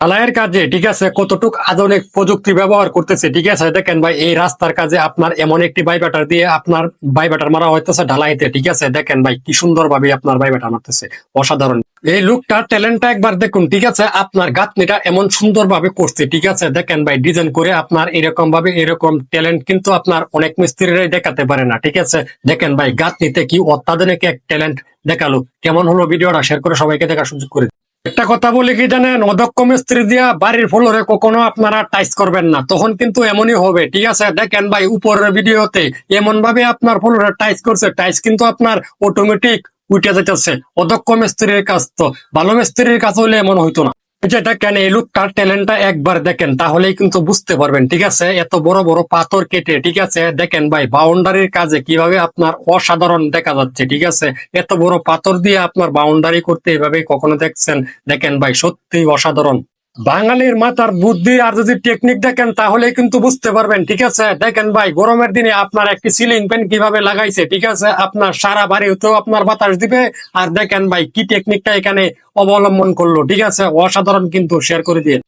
ঢালাইয়ের কাজে ঠিক আছে কতটুক আধুনিক প্রযুক্তি ব্যবহার করতেছে ঠিক আছে দেখেন ভাই এই রাস্তার কাজে আপনার এমন একটি বাইবাটার দিয়ে আপনার বাইবাটার মারা হইতেছে ঢালাইতে ঠিক আছে দেখেন ভাই কি সুন্দর ভাবে আপনার বাইবাটার মারতেছে অসাধারণ। এই লুকটা ট্যালেন্টটা একবার দেখুন ঠিক আছে আপনার গাঁথনিটা এমন সুন্দর ভাবে করছে ঠিক আছে দেখেন ভাই ডিজাইন করে আপনার এরকম ভাবে এরকম ট্যালেন্ট কিন্তু আপনার অনেক মিস্ত্রিরাই দেখাতে পারে না ঠিক আছে। দেখেন ভাই গাঁথনিতে কি অত্যাধুনিক এক ট্যালেন্ট দেখালো। কেমন হলো ভিডিওটা শেয়ার করে সবাইকে দেখার সুযোগ করে একটা কথা বলি কি জানেন অদক্ষ মিস্ত্রি দিয়া বাড়ির ফ্লোরে কখনো আপনারা টাইস করবেন না তখন কিন্তু এমনই হবে ঠিক আছে। দেখেন ভাই উপরের ভিডিওতে এমন ভাবে আপনার ফ্লোরে টাইস করছে টাইস কিন্তু আপনার অটোমেটিক উঠে যেতেছে। অদক্ষ মিস্ত্রির কাজ তো ভালো মিস্ত্রির কাজ হলে এমন হইতো না। যেটা কেন এই লোকটার ট্যালেন্টটা একবার দেখেন তাহলেই কিন্তু বুঝতে পারবেন ঠিক আছে। এত বড় বড় পাথর কেটে ঠিক আছে দেখেন ভাই বাউন্ডারির কাজে কিভাবে আপনার অসাধারণ দেখা যাচ্ছে ঠিক আছে। এত বড় পাথর দিয়ে আপনার বাউন্ডারি করতে এভাবে কখনো দেখছেন? দেখেন ভাই সত্যি অসাধারণ। বাঙালির মাথার বুদ্ধি আর যদি টেকনিক দেখেন তাহলে কিন্তু বুঝতে পারবেন ঠিক আছে। দেখেন ভাই গরমের দিনে আপনার একটি সিলিং ফ্যান কিভাবে লাগাইছে ঠিক আছে আপনার সারা বাড়িতেও আপনার বাতাস দিবে। আর দেখেন ভাই কি টেকনিকটা এখানে অবলম্বন করলো ঠিক আছে অসাধারণ কিন্তু শেয়ার করে দিয়ে।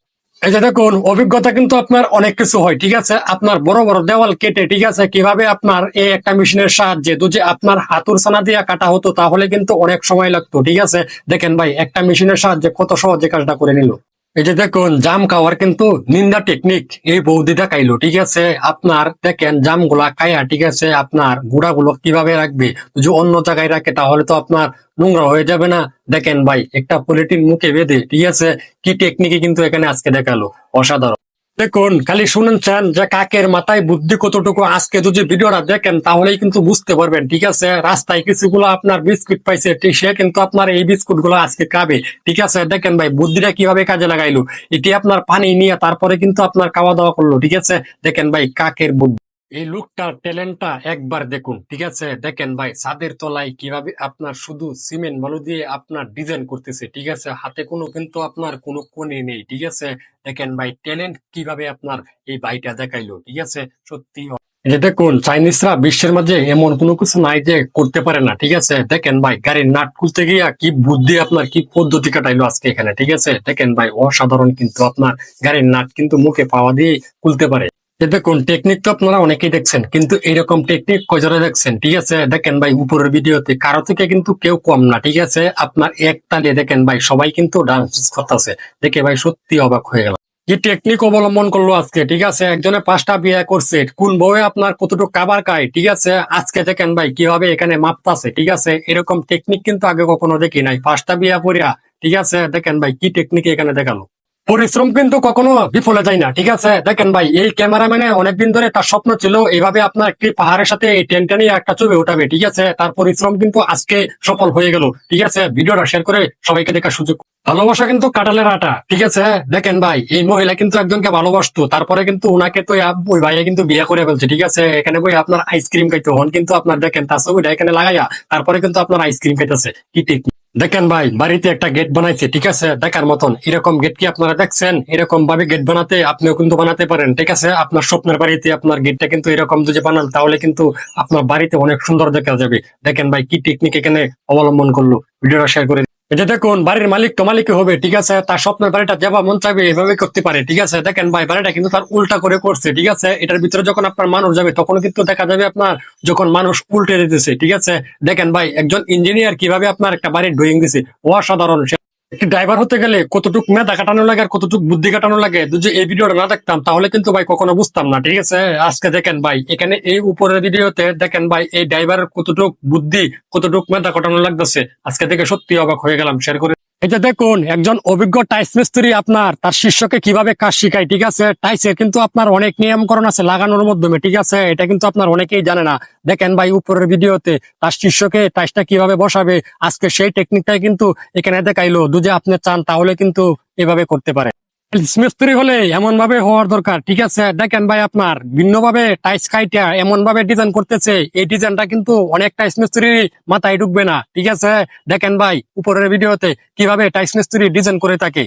এই যে দেখুন অভিজ্ঞতা কিন্তু আপনার অনেক কিছু হয় ঠিক আছে। আপনার বড় বড় দেওয়াল কেটে ঠিক আছে কিভাবে আপনার এই একটা মেশিনের সাহায্যে যদি আপনার হাতুর ছানা দিয়ে কাটা হতো তাহলে কিন্তু অনেক সময় লাগতো ঠিক আছে। দেখেন ভাই একটা মেশিনের সাহায্যে কত সহজে কাজটা করে নিল। এই যে দেখুন জাম খাওয়ার কিন্তু নিন্দা টেকনিক এই বৌদি দেখাইলো ঠিক আছে। আপনার দেখেন জাম গুলা খাইয়া ঠিক আছে আপনার গুড়া গুলো কিভাবে রাখবে যদি অন্য জায়গায় রাখে তাহলে তো আপনার নোংরা হয়ে যাবে না। দেখেন ভাই একটা পলিথিন মুখে বেঁধে ঠিক আছে কি টেকনিকে কিন্তু এখানে আজকে দেখালো অসাধারণ। দেখুন খালি শুনেছেন যে কাকের মাথায় বুদ্ধি কতটুকু আজকে যদি ভিডিওটা দেখেন তাহলেই কিন্তু বুঝতে পারবেন ঠিক আছে। রাস্তায় কিছুগুলো আপনার বিস্কুট পাইছে ঠিক সে কিন্তু আপনার এই বিস্কুট গুলো আজকে খাবে ঠিক আছে। দেখেন ভাই বুদ্ধিটা কিভাবে কাজে লাগাইলো এটি আপনার পানি নিয়ে তারপরে কিন্তু আপনার খাওয়া দাওয়া করলো ঠিক আছে। দেখেন ভাই কাকের বুদ্ধি এই লোকটার ট্যালেন্টটা একবার দেখুন ঠিক আছে। দেখেন ভাই ছাদের তলায় কিভাবে আপনার শুধু সিমেন্ট বালু দিয়ে আপনার ডিজাইন করতেছে ঠিক আছে। হাতে কোনো কিন্তু আপনার কোনো কোণে নেই ঠিক আছে। দেখেন ভাই ট্যালেন্ট কিভাবে আপনার এই ভাইটা দেখাইলো ঠিক আছে সত্যি। এই যে দেখুন চাইনিজরা বিশ্বের মাঝে এমন কোনো কিছু নাই যে করতে পারে না ঠিক আছে। দেখেন ভাই গাড়ির নাট খুলতে গিয়া কি বুদ্ধি আপনার কি পদ্ধতি কাটাইলো আজকে এখানে ঠিক আছে। দেখেন ভাই অসাধারণ কিন্তু আপনার গাড়ির নাট কিন্তু মুখে পাওয়া দিয়ে খুলতে পারে। দেখুন টেকনিক তো আপনারা অনেকেই দেখছেন কিন্তু এরকম টেকনিক কয়জনে দেখছেন ঠিক আছে। দেখেন ভাই উপরের ভিডিওতে কারো থেকে কিন্তু কেউ কম না ঠিক আছে। আপনার এক তালে দেখেন ভাই সবাই কিন্তু ডান্স করতেছে দেখে ভাই সত্যি অবাক হয়ে গেল। কি টেকনিক অবলম্বন করলো আজকে ঠিক আছে। একজনে 5টা বিয়ে করছে কোন বউয়ে আপনার কতটুকু কাবার খায় ঠিক আছে। আজকে দেখেন ভাই কিভাবে এখানে মাপতাছে ঠিক আছে। এরকম টেকনিক কিন্তু আগে কখনো দেখি নাই 5টা বিয়া পড়িয়া ঠিক আছে। দেখেন ভাই কি টেকনিক এখানে দেখালো। পরিশ্রম কিন্তু কখনো বিফলে যায় না ঠিক আছে। দেখেন ভাই এই ক্যামেরাম্যানে অনেকদিন ধরে তার স্বপ্ন ছিল এইভাবে আপনার একটি পাহাড়ের সাথে এই টেনটা নিয়ে একটা ছবি উঠাবে ঠিক আছে। তার পরিশ্রম কিন্তু আজকে সফল হয়ে গেল ঠিক আছে। ভিডিওটা শেয়ার করে সবাইকে দেখার সুযোগ। ভালোবাসা কিন্তু কাঁঠালের আটা ঠিক আছে। দেখেন ভাই এই মহিলা কিন্তু একজনকে ভালোবাসতো তারপরে কিন্তু ওনাকে তো ওই ভাইয়া কিন্তু বিয়ে করে ফেলছে ঠিক আছে। এখানে বই আপনার আইসক্রিম খাইতে হন কিন্তু আপনার দেখেন তার ছবিটা এখানে লাগাইয়া তারপরে কিন্তু আপনার আইসক্রিম খাইতেছে কি টেকনিক। দেখেন ভাই বাড়িতে একটা গেট বানাইছে ঠিক আছে দেখার মতন। এরকম গেট কি আপনারা দেখছেন? এরকম ভাবে গেট বানাতে আপনিও কিন্তু বানাতে পারেন ঠিক আছে। আপনার স্বপ্নের বাড়িতে আপনার গেটটা কিন্তু এরকম যদি বানান তাহলে কিন্তু আপনার বাড়িতে অনেক সুন্দর দেখা যাবে। দেখেন ভাই কি টেকনিক এখানে অবলম্বন করলো। ভিডিওটা শেয়ার করে এই যে দেখুন বাড়ির মালিক তো মালিকই হবে ঠিক আছে। তার স্বপ্নের বাড়িটা যেভাবে মন চাইবে এভাবে করতে পারে ঠিক আছে। দেখেন ভাই বাড়িটা কিন্তু তার উল্টা করে করছে ঠিক আছে। এটার ভিতরে যখন আপনার মানুষ যাবে তখন কিন্তু দেখা যাবে আপনার যখন মানুষ উল্টে দিতেছে ঠিক আছে। দেখেন ভাই একজন ইঞ্জিনিয়ার কিভাবে আপনার একটা বাড়ির ড্রয়িং দিছে অসাধারণ। একটি ড্রাইভার হতে গেলে কতটুকু মেধা কাটানো লাগে আর কতটুকু বুদ্ধি কাটানো লাগে যদি এই ভিডিওটা না দেখতাম তাহলে কিন্তু ভাই কখনো বুঝতাম না ঠিক আছে। আজকে দেখেন ভাই এখানে এই উপরের ভিডিওতে দেখেন ভাই এই ড্রাইভারের কতটুকু বুদ্ধি কতটুকু মেধা কাটানো লাগতেছে আজকে দেখে সত্যি অবাক হয়ে গেলাম শেয়ার করে। এই যে দেখুন একজন অভিজ্ঞ টাইস মিস্ত্রি আপনার তার শিষ্যকে কিভাবে কাজ শিখায় ঠিক আছে। টাইসের কিন্তু আপনার অনেক নিয়মকরণ আছে লাগানোর মাধ্যমে ঠিক আছে। এটা কিন্তু আপনার অনেকেই জানে না। দেখেন ভাই উপরের ভিডিওতে তার শিষ্যকে টাইসটা কিভাবে বসাবে আজকে সেই টেকনিকটাই কিন্তু এখানে দেখাইলো। যদি আপনি চান তাহলে কিন্তু এভাবে করতে পারে। মিস্ত্রি হলে এমন ভাবে হওয়ার দরকার ঠিক আছে। দেখেন ভাই আপনার ভিন্ন ভাবে টাইস কাইটা এমন ভাবে ডিজাইন করতেছে এই ডিজাইনটা কিন্তু অনেক টাইস মিস্ত্রি মাথায় ঢুকবে না ঠিক আছে। দেখেন ভাই উপরের ভিডিওতে কিভাবে টাইস মিস্ত্রি ডিজাইন করে থাকে।